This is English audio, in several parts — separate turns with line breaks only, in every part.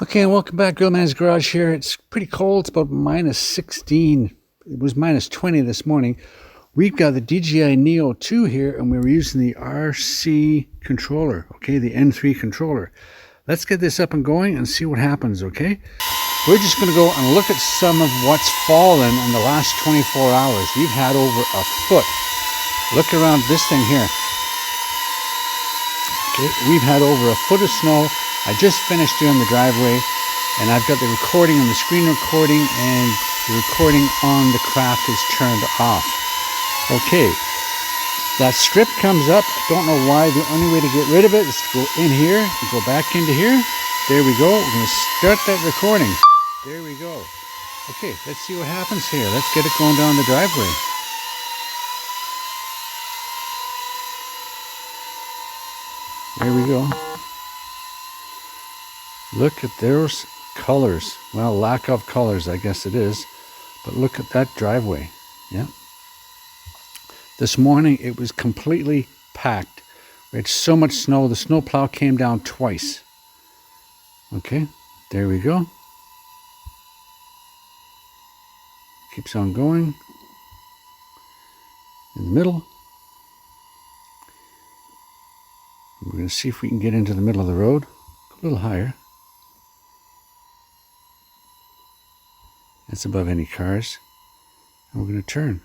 Okay, and welcome back, Real Man's Garage here. It's pretty cold. It's about minus 16. It was minus 20 this morning. We've got the DJI Neo 2 here, and we're using the RC controller, okay, the N3 controller. Let's get this up and going and see what happens, okay? We're just going to go and look at some of what's fallen in the last 24 hours. We've had over a foot. Look around this thing here. Okay, we've had over a foot of snow. I just finished doing the driveway, and I've got the recording and the screen recording, and the recording on the craft is turned off. Okay, that strip comes up. Don't know why. The only way to get rid of it is to go in here and go back into here. There we go. We're going to start that recording. There we go. Okay, let's see what happens here. Let's get it going down the driveway. There we go. Look at those colors. Well, lack of colors, I guess it is. But look at that driveway. Yeah. This morning, it was completely packed. We had so much snow. The snowplow came down twice. Okay, there we go. Keeps on going. In the middle. We're going to see if we can get into the middle of the road. A little higher. That's above any cars. And we're going to turn.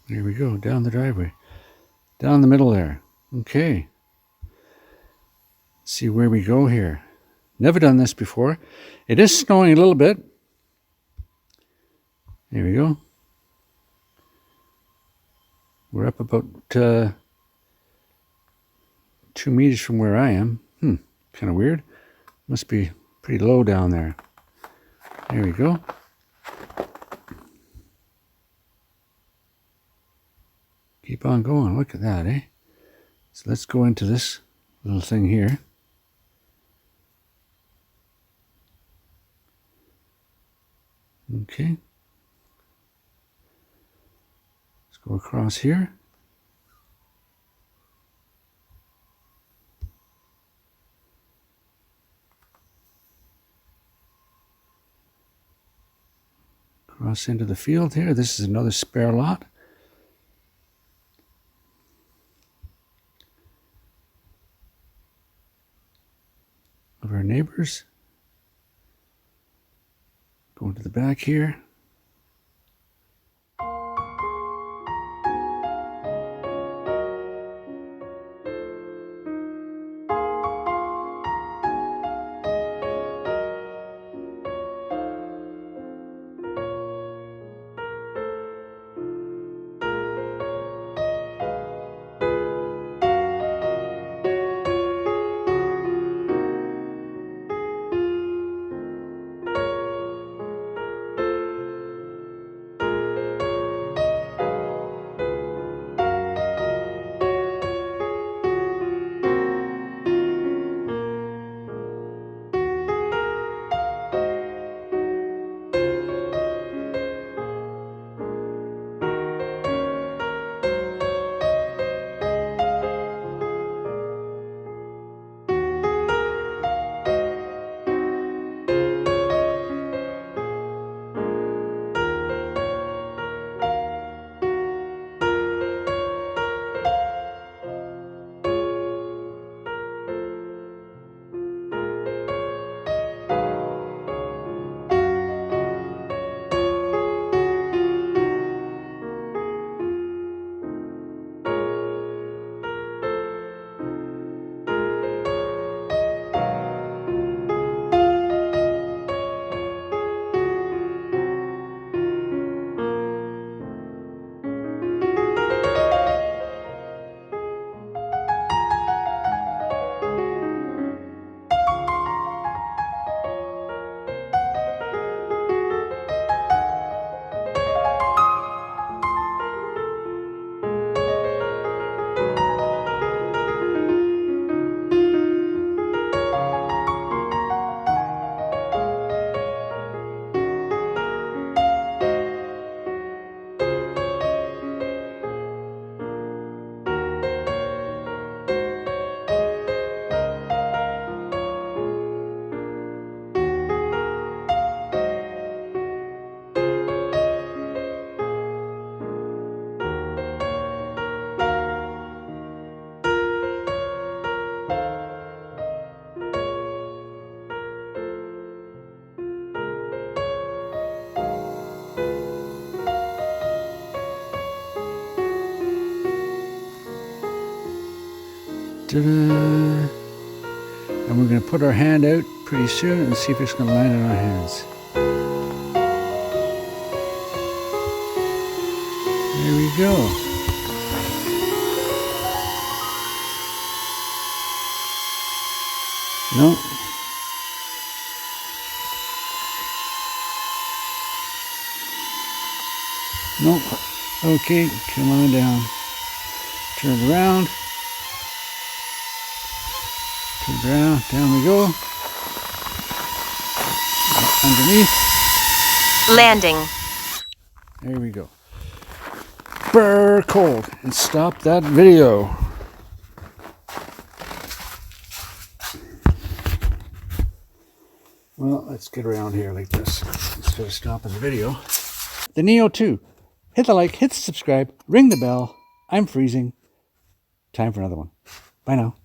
There we go, down the driveway. Down the middle there. Okay. Let's see where we go here. Never done this before. It is snowing a little bit. There we go. We're up about 2 meters from where I am. Kind of weird. Must be pretty low down there. There we go. Keep on going. Look at that, eh? So let's go into this little thing here. Okay. Let's go across here. Cross into the field here. This is another spare lot. Of our neighbors. Going to the back here. Ta-da. And we're going to put our hand out pretty soon and see if it's going to land on our hands. There we go. No. Nope. Okay, come on down. Turn it around. Turn it around. Down we go. Underneath.
Landing.
There we go. Brr, cold. And stop that video. Well, let's get around here like this instead of stopping the video. The Neo 2. Hit the like, hit the subscribe, ring the bell. I'm freezing. Time for another one. Bye now.